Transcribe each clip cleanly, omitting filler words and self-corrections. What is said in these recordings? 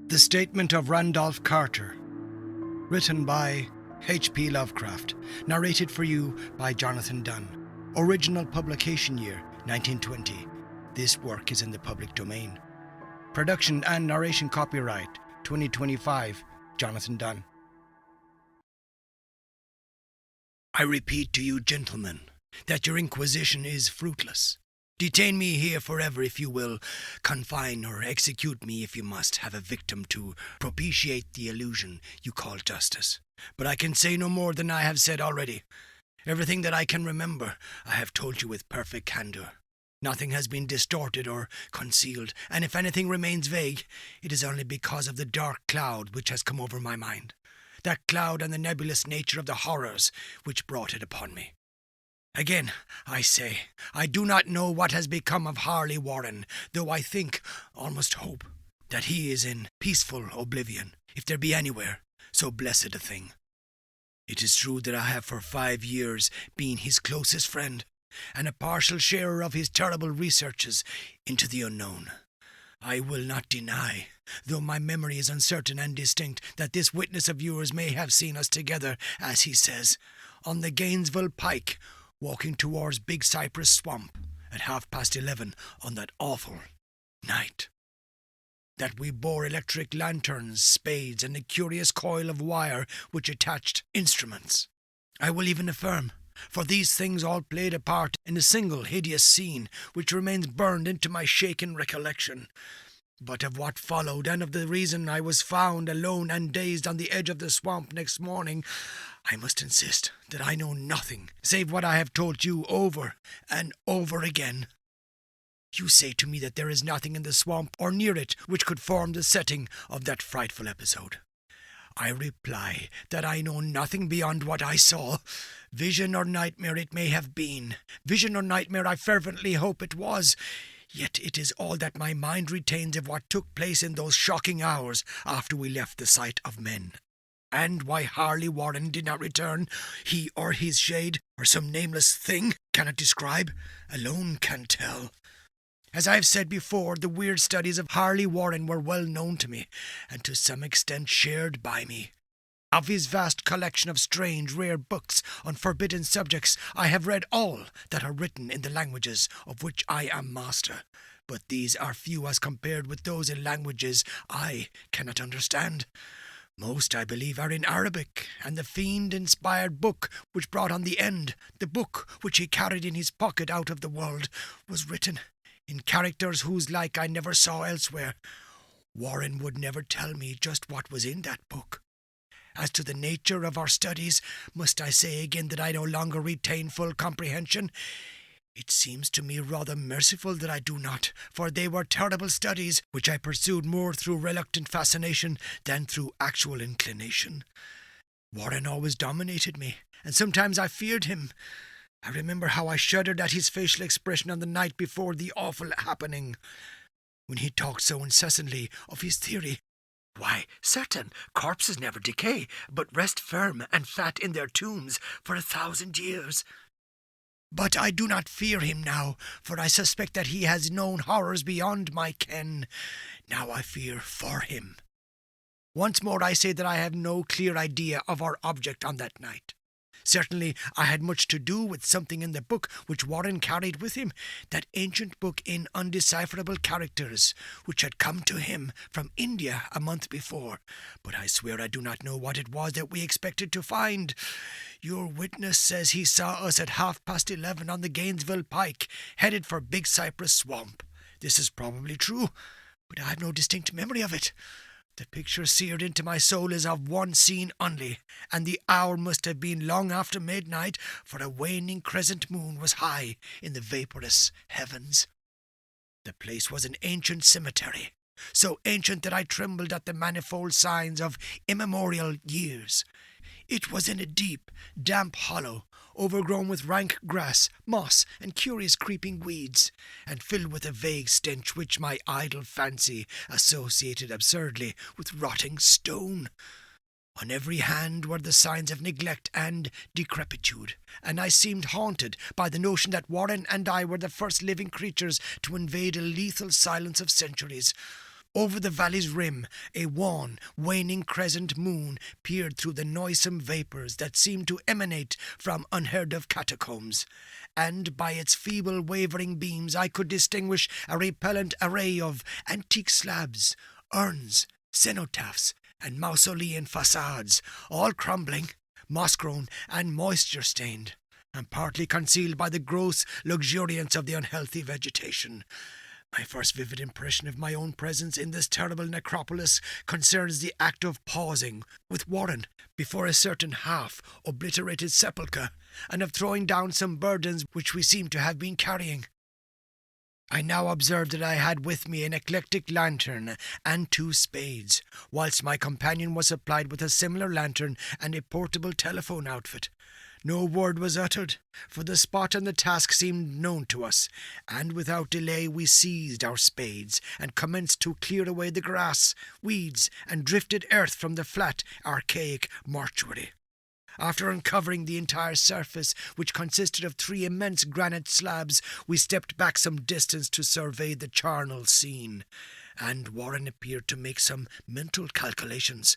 The Statement of Randolph Carter, written by H.P. Lovecraft, narrated for you by Jonathan Dunne. Original publication year, 1920. This work is in the public domain. Production and narration copyright, 2025, Jonathan Dunne. I repeat to you, gentlemen, that your inquisition is fruitless. Detain me here forever if you will, confine or execute me if you must have a victim to propitiate the illusion you call justice. But I can say no more than I have said already. Everything that I can remember, I have told you with perfect candor. Nothing has been distorted or concealed, and if anything remains vague, it is only because of the dark cloud which has come over my mind. That cloud and the nebulous nature of the horrors which brought it upon me. Again, I say, I do not know what has become of Harley Warren, though I think, almost hope, that he is in peaceful oblivion, if there be anywhere so blessed a thing. It is true that I have for 5 years been his closest friend, and a partial sharer of his terrible researches into the unknown. I will not deny, though my memory is uncertain and distinct, that this witness of yours may have seen us together, as he says, on the Gainesville Pike, walking towards Big Cypress Swamp at 11:30 on that awful night. That we bore electric lanterns, spades, and a curious coil of wire which attached instruments. I will even affirm, for these things all played a part in a single hideous scene which remains burned into my shaken recollection. But of what followed, and of the reason I was found alone and dazed on the edge of the swamp next morning, I must insist that I know nothing, save what I have told you over and over again. You say to me that there is nothing in the swamp or near it which could form the setting of that frightful episode. I reply that I know nothing beyond what I saw. Vision or nightmare it may have been. Vision or nightmare I fervently hope it was. Yet it is all that my mind retains of what took place in those shocking hours after we left the sight of men. And why Harley Warren did not return, he or his shade, or some nameless thing, cannot describe, alone can tell. As I have said before, the weird studies of Harley Warren were well known to me, and to some extent shared by me. Of his vast collection of strange, rare books on forbidden subjects, I have read all that are written in the languages of which I am master, but these are few as compared with those in languages I cannot understand. Most, I believe, are in Arabic, and the fiend-inspired book which brought on the end, the book which he carried in his pocket out of the world, was written in characters whose like I never saw elsewhere. Warren would never tell me just what was in that book. As to the nature of our studies, must I say again that I no longer retain full comprehension? It seems to me rather merciful that I do not, for they were terrible studies, which I pursued more through reluctant fascination than through actual inclination. Warren always dominated me, and sometimes I feared him. I remember how I shuddered at his facial expression on the night before the awful happening, when he talked so incessantly of his theory. Why, certain corpses never decay, but rest firm and fat in their tombs for 1,000 years. But I do not fear him now, for I suspect that he has known horrors beyond my ken. Now I fear for him. Once more I say that I have no clear idea of our object on that night. Certainly I had much to do with something in the book which Warren carried with him, that ancient book in undecipherable characters, which had come to him from India a month before. But I swear I do not know what it was that we expected to find. Your witness says he saw us at 11:30 on the Gainesville Pike, headed for Big Cypress Swamp. This is probably true, but I have no distinct memory of it. The picture seared into my soul is of one scene only, and the hour must have been long after midnight, for a waning crescent moon was high in the vaporous heavens. The place was an ancient cemetery, so ancient that I trembled at the manifold signs of immemorial years. It was in a deep, damp hollow, overgrown with rank grass, moss, and curious creeping weeds, and filled with a vague stench which my idle fancy associated absurdly with rotting stone. On every hand were the signs of neglect and decrepitude, and I seemed haunted by the notion that Warren and I were the first living creatures to invade a lethal silence of centuries. Over the valley's rim, a wan, waning crescent moon peered through the noisome vapours that seemed to emanate from unheard-of catacombs, and by its feeble, wavering beams I could distinguish a repellent array of antique slabs, urns, cenotaphs, and mausolean facades, all crumbling, moss-grown, and moisture-stained, and partly concealed by the gross luxuriance of the unhealthy vegetation. My first vivid impression of my own presence in this terrible necropolis concerns the act of pausing with Warren before a certain half-obliterated sepulchre, and of throwing down some burdens which we seemed to have been carrying. I now observed that I had with me an eclectic lantern and 2 spades, whilst my companion was supplied with a similar lantern and a portable telephone outfit. No word was uttered, for the spot and the task seemed known to us, and without delay we seized our spades and commenced to clear away the grass, weeds, and drifted earth from the flat, archaic mortuary. After uncovering the entire surface, which consisted of 3 immense granite slabs, we stepped back some distance to survey the charnel scene, and Warren appeared to make some mental calculations.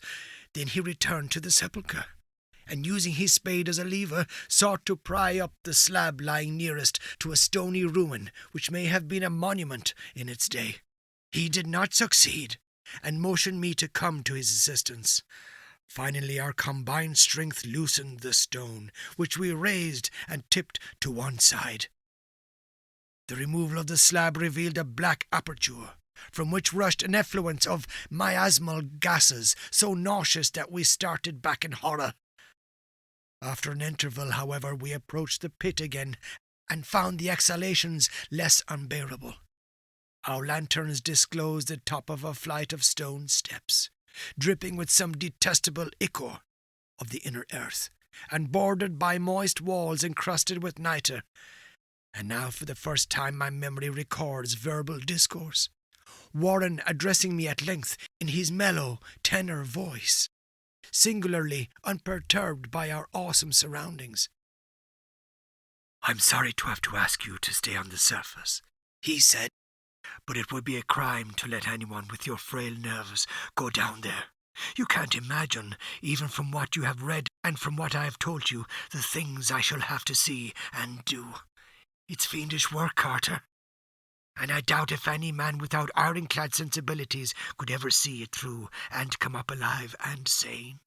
Then he returned to the sepulchre, and using his spade as a lever, sought to pry up the slab lying nearest to a stony ruin which may have been a monument in its day. He did not succeed, and motioned me to come to his assistance. Finally, our combined strength loosened the stone, which we raised and tipped to one side. The removal of the slab revealed a black aperture, from which rushed an effluence of miasmal gases so nauseous that we started back in horror. After an interval, however, we approached the pit again, and found the exhalations less unbearable. Our lanterns disclosed the top of a flight of stone steps, dripping with some detestable ichor of the inner earth, and bordered by moist walls encrusted with nitre. And now for the first time my memory records verbal discourse, Warren addressing me at length in his mellow tenor voice, singularly unperturbed by our awesome surroundings. "I'm sorry to have to ask you to stay on the surface," he said, "but it would be a crime to let anyone with your frail nerves go down there. You can't imagine, even from what you have read and from what I have told you, the things I shall have to see and do. It's fiendish work, Carter, and I doubt if any man without ironclad sensibilities could ever see it through and come up alive and sane.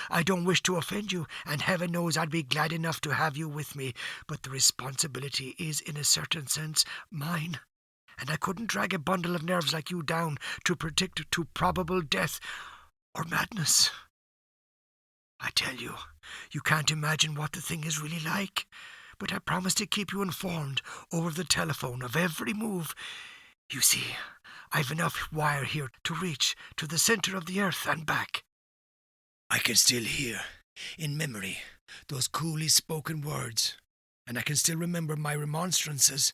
I don't wish to offend you, and heaven knows I'd be glad enough to have you with me, but the responsibility is, in a certain sense, mine, and I couldn't drag a bundle of nerves like you down to predict to probable death or madness. I tell you, you can't imagine what the thing is really like, but I promise to keep you informed over the telephone of every move. You see, I've enough wire here to reach to the centre of the earth and back." I can still hear, in memory, those coolly spoken words, and I can still remember my remonstrances.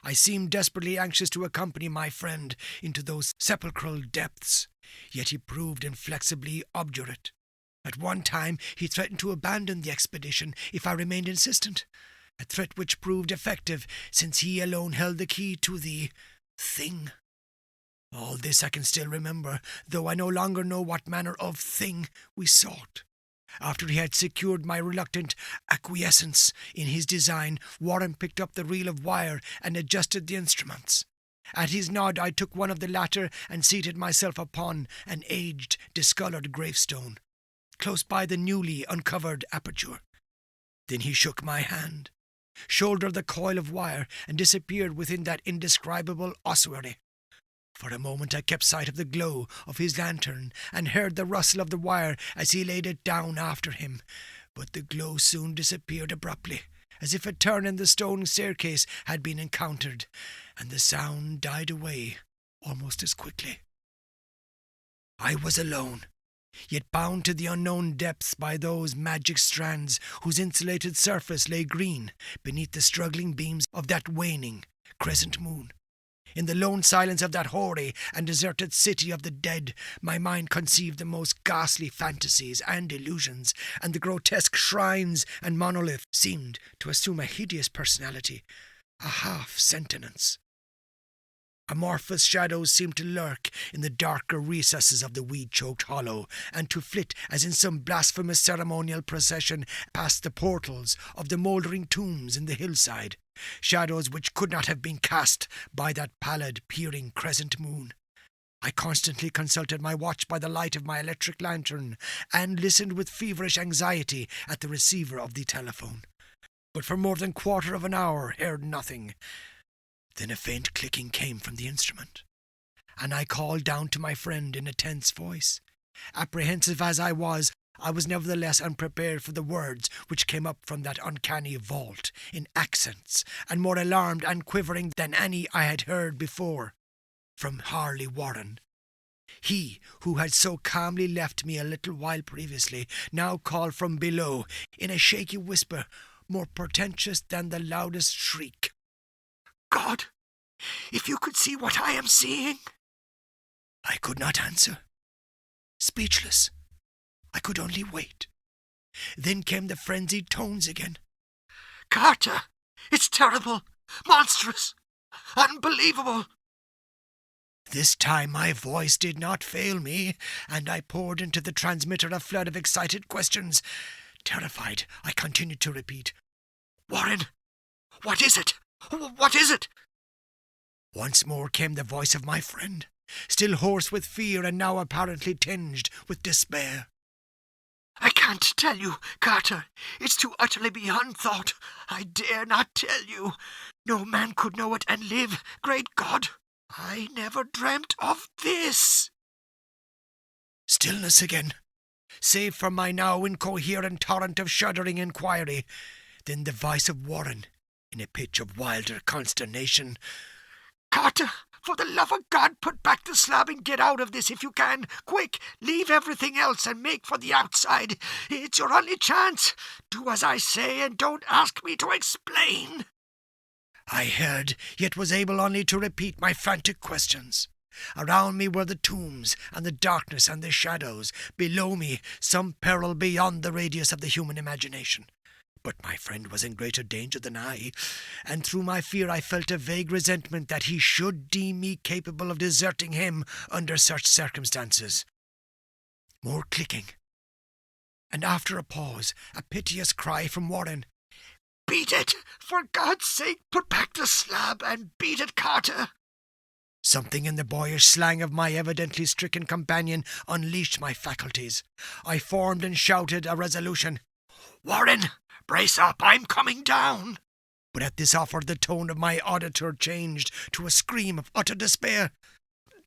I seemed desperately anxious to accompany my friend into those sepulchral depths, yet he proved inflexibly obdurate. At one time he threatened to abandon the expedition if I remained insistent, a threat which proved effective, since he alone held the key to the thing. All this I can still remember, though I no longer know what manner of thing we sought. After he had secured my reluctant acquiescence in his design, Warren picked up the reel of wire and adjusted the instruments. At his nod I took one of the latter and seated myself upon an aged, discoloured gravestone, close by the newly uncovered aperture. Then he shook my hand, shouldered the coil of wire, and disappeared within that indescribable ossuary. For a moment I kept sight of the glow of his lantern, and heard the rustle of the wire as he laid it down after him, but the glow soon disappeared abruptly, as if a turn in the stone staircase had been encountered, and the sound died away almost as quickly. I was alone, yet bound to the unknown depths by those magic strands whose insulated surface lay green beneath the struggling beams of that waning crescent moon. In the lone silence of that hoary and deserted city of the dead, my mind conceived the most ghastly fantasies and illusions, and the grotesque shrines and monoliths seemed to assume a hideous personality, a half-sentience. Amorphous shadows seemed to lurk in the darker recesses of the weed-choked hollow, and to flit as in some blasphemous ceremonial procession past the portals of the mouldering tombs in the hillside, shadows which could not have been cast by that pallid, peering crescent moon. I constantly consulted my watch by the light of my electric lantern, and listened with feverish anxiety at the receiver of the telephone. But for more than quarter of an hour heard nothing. Then a faint clicking came from the instrument, and I called down to my friend in a tense voice. Apprehensive as I was nevertheless unprepared for the words which came up from that uncanny vault, in accents, and more alarmed and quivering than any I had heard before, from Harley Warren. He, who had so calmly left me a little while previously, now called from below, in a shaky whisper, more portentous than the loudest shriek. "God, if you could see what I am seeing!" I could not answer. Speechless, I could only wait. Then came the frenzied tones again. "Carter, it's terrible, monstrous, unbelievable!" This time my voice did not fail me, and I poured into the transmitter a flood of excited questions. Terrified, I continued to repeat, "Warren, what is it? What is it?" Once more came the voice of my friend, still hoarse with fear and now apparently tinged with despair. "I can't tell you, Carter. It's too utterly beyond thought. I dare not tell you. No man could know it and live. Great God, I never dreamt of this." Stillness again, save for my now incoherent torrent of shuddering inquiry. Then the voice of Warren, in a pitch of wilder consternation. "Carter, for the love of God, put back the slab and get out of this if you can. Quick, leave everything else and make for the outside. It's your only chance. Do as I say and don't ask me to explain." I heard, yet was able only to repeat my frantic questions. Around me were the tombs, and the darkness and the shadows. Below me, some peril beyond the radius of the human imagination. But my friend was in greater danger than I, and through my fear I felt a vague resentment that he should deem me capable of deserting him under such circumstances. More clicking, and after a pause, a piteous cry from Warren. "Beat it! For God's sake, put back the slab and beat it, Carter!" Something in the boyish slang of my evidently stricken companion unleashed my faculties. I formed and shouted a resolution. "Warren, brace up, I'm coming down!" But at this offer the tone of my auditor changed to a scream of utter despair.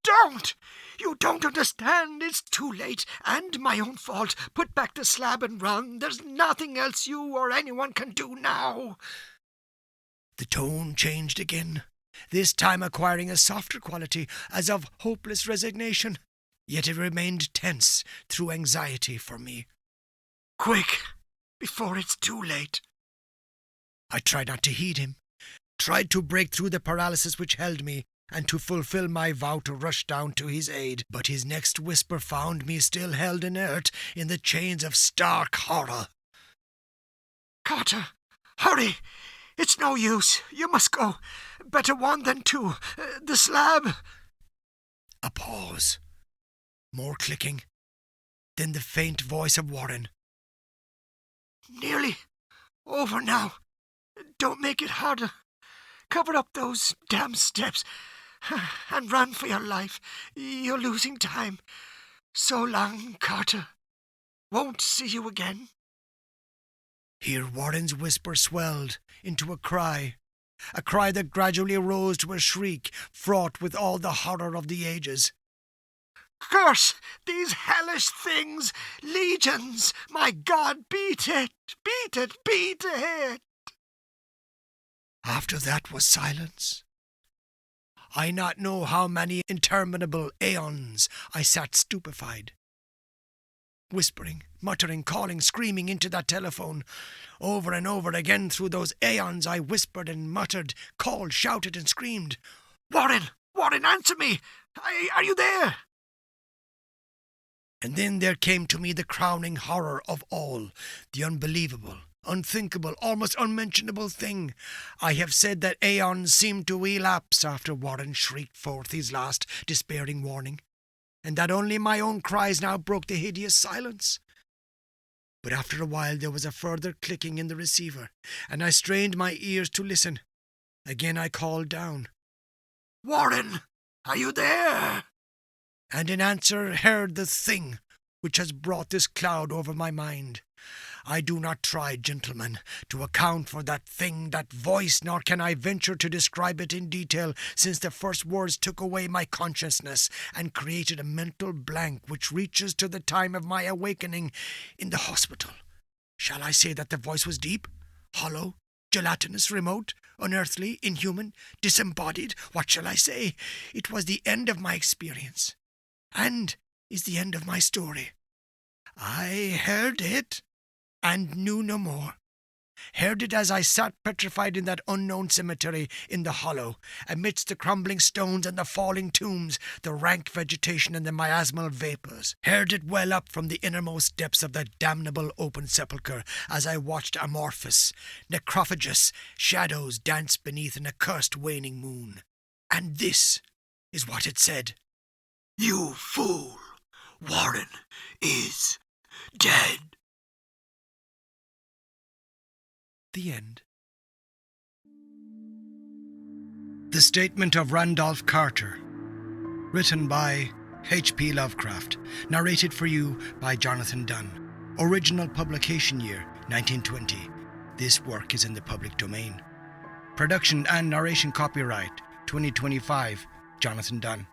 "Don't! You don't understand. It's too late, and my own fault. Put back the slab and run. There's nothing else you or anyone can do now." The tone changed again, this time acquiring a softer quality, as of hopeless resignation. Yet it remained tense through anxiety for me. "Quick, before it's too late." I tried not to heed him, tried to break through the paralysis which held me, and to fulfill my vow to rush down to his aid, but his next whisper found me still held inert in the chains of stark horror. "Carter, hurry! It's no use. You must go. Better one than two. The slab." A pause. More clicking. Then the faint voice of Warren. "Nearly over now. Don't make it harder. Cover up those damn steps and run for your life. You're losing time. So long, Carter. Won't see you again." Here Warren's whisper swelled into a cry that gradually rose to a shriek fraught with all the horror of the ages. "Curse these hellish things! Legions! My God, beat it! Beat it! Beat it!" After that was silence. I not know how many interminable aeons I sat stupefied, whispering, muttering, calling, screaming into that telephone. Over and over again through those aeons I whispered and muttered, called, shouted and screamed, "Warren! Warren, answer me! Are you there?" And then there came to me the crowning horror of all, the unbelievable, unthinkable, almost unmentionable thing. I have said that aeons seemed to elapse after Warren shrieked forth his last despairing warning, and that only my own cries now broke the hideous silence. But after a while there was a further clicking in the receiver, and I strained my ears to listen. Again I called down, "Warren, are you there?" And in answer heard the thing which has brought this cloud over my mind. I do not try, gentlemen, to account for that thing, that voice, nor can I venture to describe it in detail, since the first words took away my consciousness and created a mental blank which reaches to the time of my awakening in the hospital. Shall I say that the voice was deep, hollow, gelatinous, remote, unearthly, inhuman, disembodied? What shall I say? It was the end of my experience, and is the end of my story. I heard it, and knew no more. Heard it as I sat petrified in that unknown cemetery in the hollow, amidst the crumbling stones and the falling tombs, the rank vegetation and the miasmal vapours. Heard it well up from the innermost depths of that damnable open sepulchre, as I watched amorphous, necrophagous shadows dance beneath an accursed waning moon. And this is what it said: "You fool! Warren is dead." The end. The Statement of Randolph Carter, written by H.P. Lovecraft, narrated for you by Jonathan Dunne. Original publication year 1920. This work is in the public domain. Production and narration copyright 2025, Jonathan Dunne.